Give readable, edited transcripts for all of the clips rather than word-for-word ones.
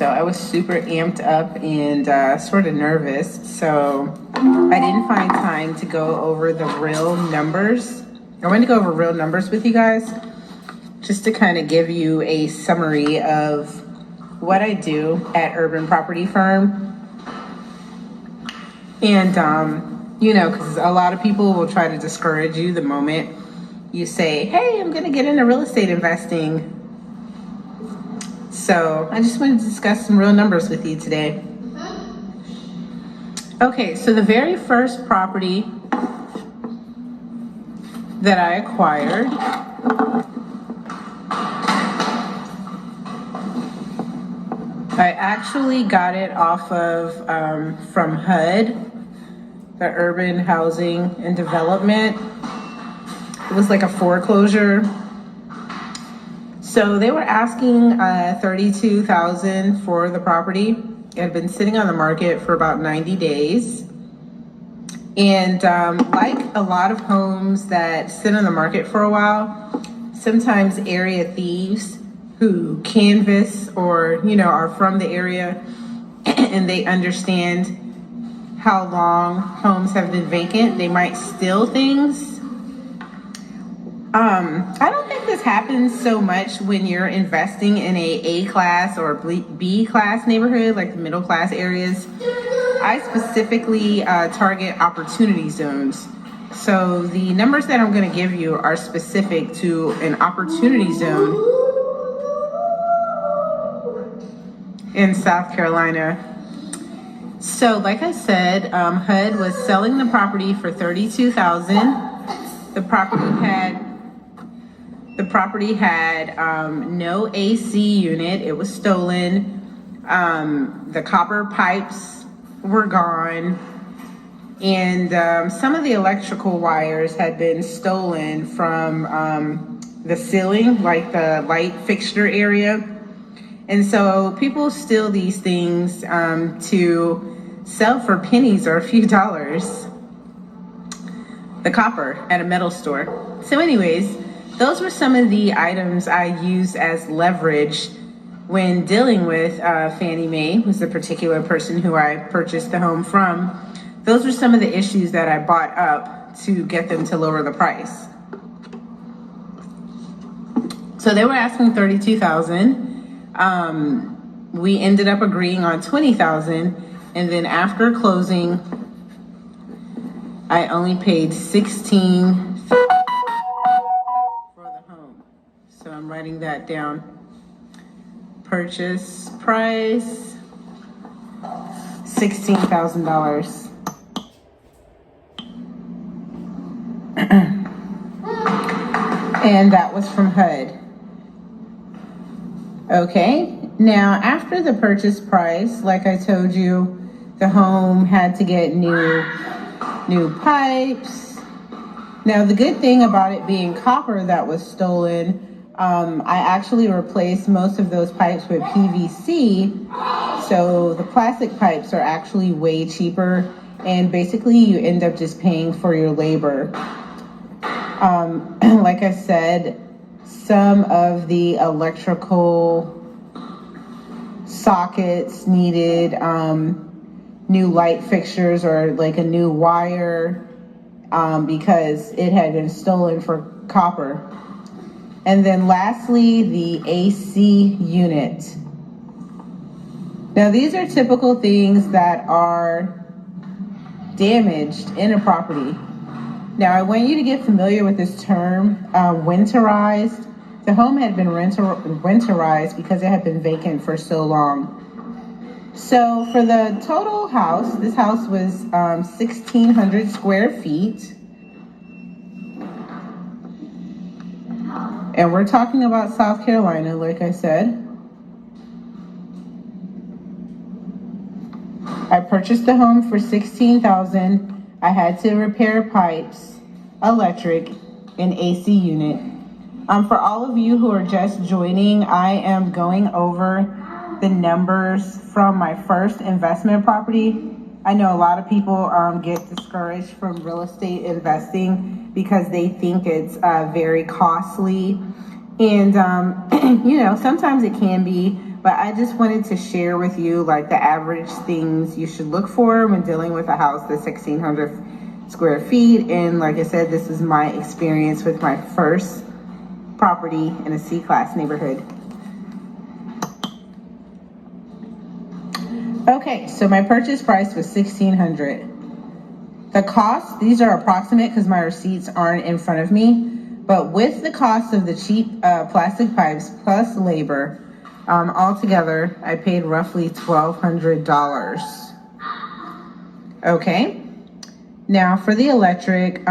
So I was super amped up and sort of nervous. So I didn't find time to go over the real numbers. I wanted to go over real numbers with you guys just to kind of give you a summary of what I do at Urban Property Firm. And, because a lot of people will try to discourage you the moment you say, hey, I'm going to get into real estate investing. So I just wanted to discuss some real numbers with you today. Okay, so the very first property that I acquired I actually got it off of from HUD, the Urban Housing and Development. It was like a foreclosure. So they were asking $32,000 for the property. It had been sitting on the market for about 90 days. And like a lot of homes that sit on the market for a while, sometimes area thieves who canvass or, are from the area and they understand how long homes have been vacant, they might steal things. I don't think this happens so much when you're investing in a class or B class neighborhood, like the middle class areas. I specifically target opportunity zones. So the numbers that I'm going to give you are specific to an opportunity zone in South Carolina. So like I said, HUD was selling the property for $32,000. The property had no AC unit. It was stolen. The copper pipes were gone. And some of the electrical wires had been stolen from the ceiling, like the light fixture area. And so people steal these things to sell for pennies or a few dollars. The copper at a metal store. So anyways, those were some of the items I used as leverage when dealing with Fannie Mae, who's the particular person who I purchased the home from. Those were some of the issues that I bought up to get them to lower the price. So they were asking $32,000. We ended up agreeing on $20,000, and then after closing, I only paid $16,000 for the home. So I'm writing that down. Purchase price, $16,000. And that was from HUD. Okay, now after the purchase price, like I told you, the home had to get new pipes. Now the good thing about it being copper that was stolen, I actually replaced most of those pipes with PVC. So the plastic pipes are actually way cheaper, and basically you end up just paying for your labor. Like I said, some of the electrical sockets needed new light fixtures or like a new wire because it had been stolen for copper. And then lastly, the AC unit. Now these are typical things that are damaged in a property. Now I want you to get familiar with this term, winterized. The home had been winterized because it had been vacant for so long. So for the total house, this house was 1,600 square feet. And we're talking about South Carolina, like I said. I purchased the home for $16,000. I had to repair pipes, electric, and AC unit. For all of you who are just joining, I am going over the numbers from my first investment property. I know a lot of people get discouraged from real estate investing because they think it's very costly. And, sometimes it can be, but I just wanted to share with you like the average things you should look for when dealing with a house that's 1,600 square feet. And like I said, this is my experience with my first property in a C-class neighborhood. Okay, so my purchase price was $1,600. The cost, these are approximate because my receipts aren't in front of me, but with the cost of the cheap plastic pipes plus labor, altogether, I paid roughly $1,200. Okay, now for the electric,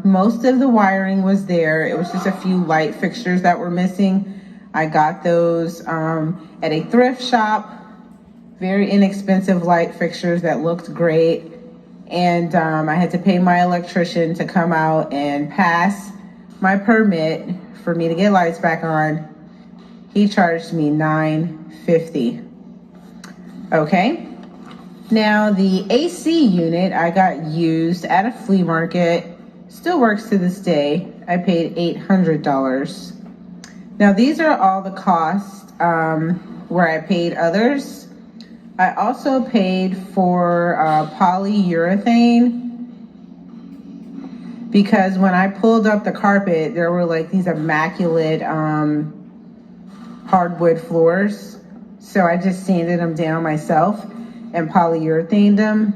most of the wiring was there. It was just a few light fixtures that were missing. I got those at a thrift shop. Very inexpensive light fixtures that looked great. And I had to pay my electrician to come out and pass my permit for me to get lights back on. He charged me $9.50. Okay. Now the AC unit I got used at a flea market, still works to this day. I paid $800. Now these are all the costs where I paid others. I also paid for polyurethane because when I pulled up the carpet, there were like these immaculate hardwood floors. So I just sanded them down myself and polyurethaned them.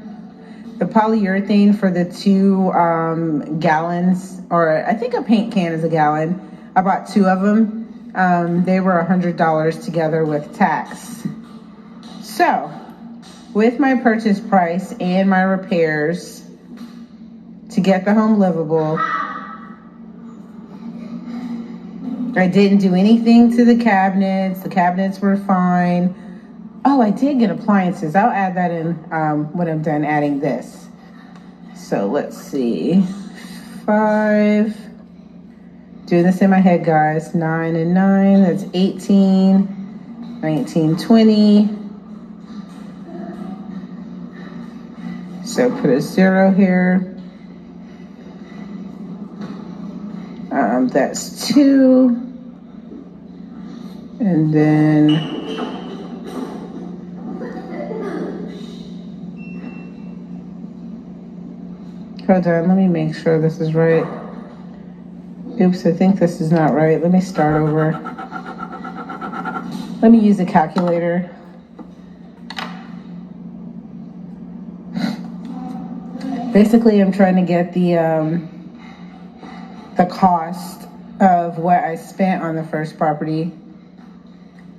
The polyurethane for the 2 gallons, or I think a paint can is a gallon. I bought 2 of them. They were $100 together with tax. So, with my purchase price and my repairs to get the home livable, I didn't do anything to the cabinets. The cabinets were fine. Oh, I did get appliances. I'll add that in when I'm done adding this. So let's see. 5. Doing this in my head, guys. 9 and 9. That's 18. 19, 20. So put a 0 here. That's 2. And then hold on, let me make sure this is right. Oops, I think this is not right. Let me start over. Let me use a calculator. Basically, I'm trying to get the cost of what I spent on the first property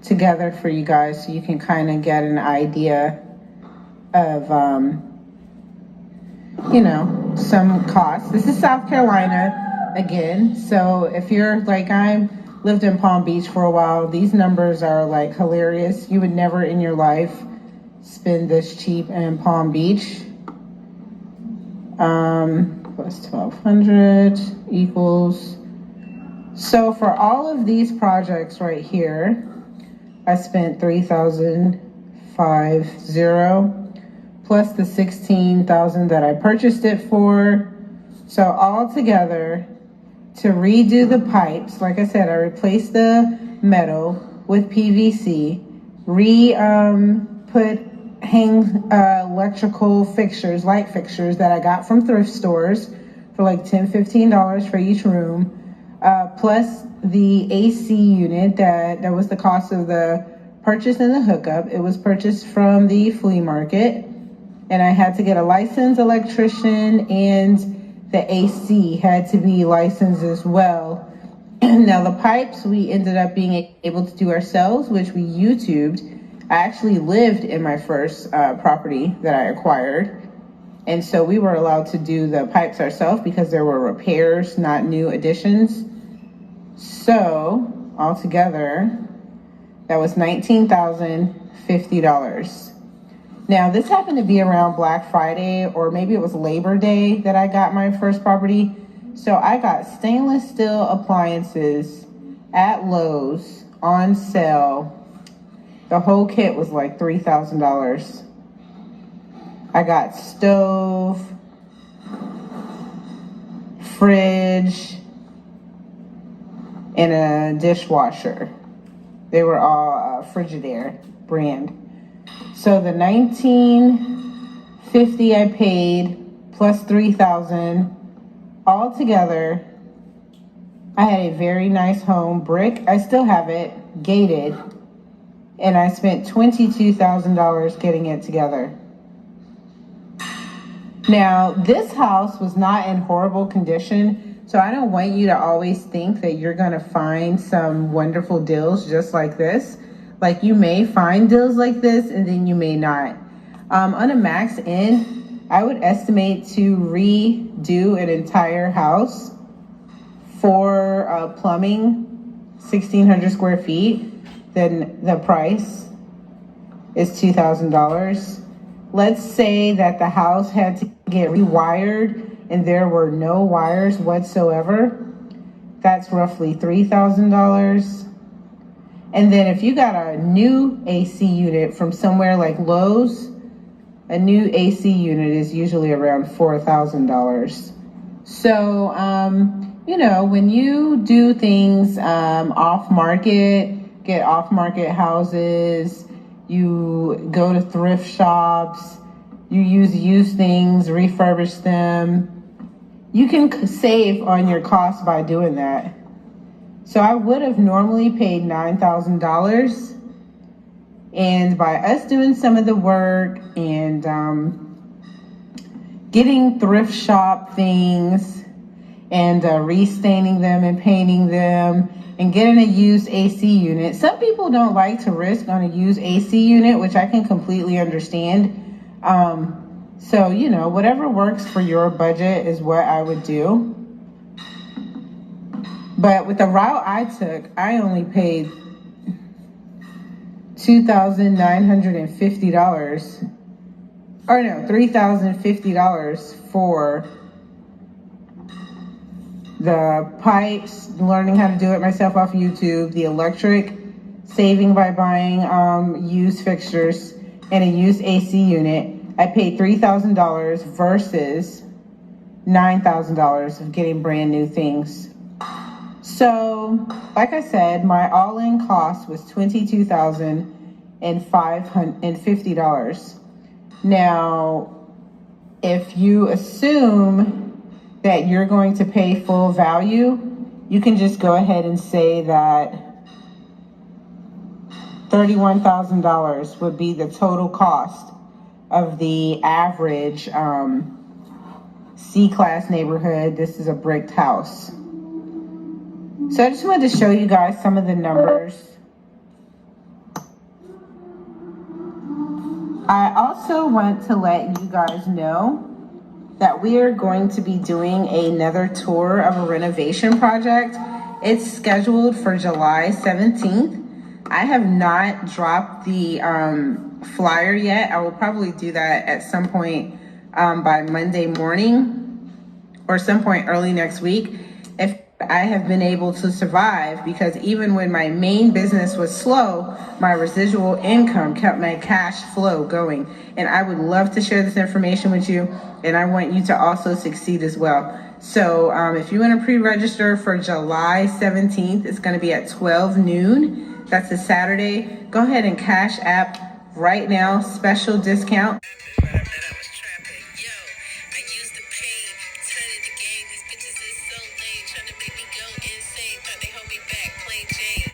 together for you guys so you can kind of get an idea of, you know, some costs. This is South Carolina again. So if you're like I lived in Palm Beach for a while, these numbers are like hilarious. You would never in your life spend this cheap in Palm Beach. Plus 1,200 equals. So for all of these projects right here, I spent $3,550 plus the $16,000 that I purchased it for. So all together, to redo the pipes, like I said, I replaced the metal with PVC, put electrical fixtures, light fixtures that I got from thrift stores for like $10, $15 for each room, plus the AC unit that was the cost of the purchase and the hookup. It was purchased from the flea market, and I had to get a licensed electrician, and the AC had to be licensed as well. Now the pipes we ended up being able to do ourselves, which we YouTubed. I actually lived in my first property that I acquired. And so we were allowed to do the pipes ourselves because there were repairs, not new additions. So altogether, that was $19,050. Now this happened to be around Black Friday, or maybe it was Labor Day that I got my first property. So I got stainless steel appliances at Lowe's on sale. The whole kit was like $3,000. I got stove, fridge, and a dishwasher. They were all Frigidaire brand. So the $19.50 I paid plus $3,000 all together. I had a very nice home, brick. I still have it, gated, and I spent $22,000 getting it together. Now, this house was not in horrible condition, so I don't want you to always think that you're gonna find some wonderful deals just like this. Like, you may find deals like this and then you may not. On a max end, I would estimate to redo an entire house for plumbing, 1,600 square feet, then the price is $2,000. Let's say that the house had to get rewired and there were no wires whatsoever. That's roughly $3,000. And then if you got a new AC unit from somewhere like Lowe's, a new AC unit is usually around $4,000. So, when you do things off market, get off market houses, you go to thrift shops, you use used things, refurbish them, you can save on your costs by doing that. So I would have normally paid $9,000. And by us doing some of the work and getting thrift shop things and restaining them and painting them and getting a used AC unit. Some people don't like to risk on a used AC unit, which I can completely understand. So, whatever works for your budget is what I would do. But with the route I took, I only paid $2,950, or no, $3,050 for the pipes, learning how to do it myself off YouTube, the electric, saving by buying used fixtures, and a used AC unit. I paid $3,000 versus $9,000 of getting brand new things. So, like I said, my all-in cost was $22,550. Now, if you assume that you're going to pay full value, you can just go ahead and say that $31,000 would be the total cost of the average C-class neighborhood. This is a bricked house. So I just wanted to show you guys some of the numbers. I also want to let you guys know that we are going to be doing another tour of a renovation project. It's scheduled for July 17th. I have not dropped the flyer yet. I will probably do that at some point by Monday morning or some point early next week. If I have been able to survive, because even when my main business was slow, my residual income kept my cash flow going. And I would love to share this information with you, and I want you to also succeed as well. So if you want to pre-register for July 17th, it's going to be at 12 noon. That's a Saturday. Go ahead and Cash App right now, special discount.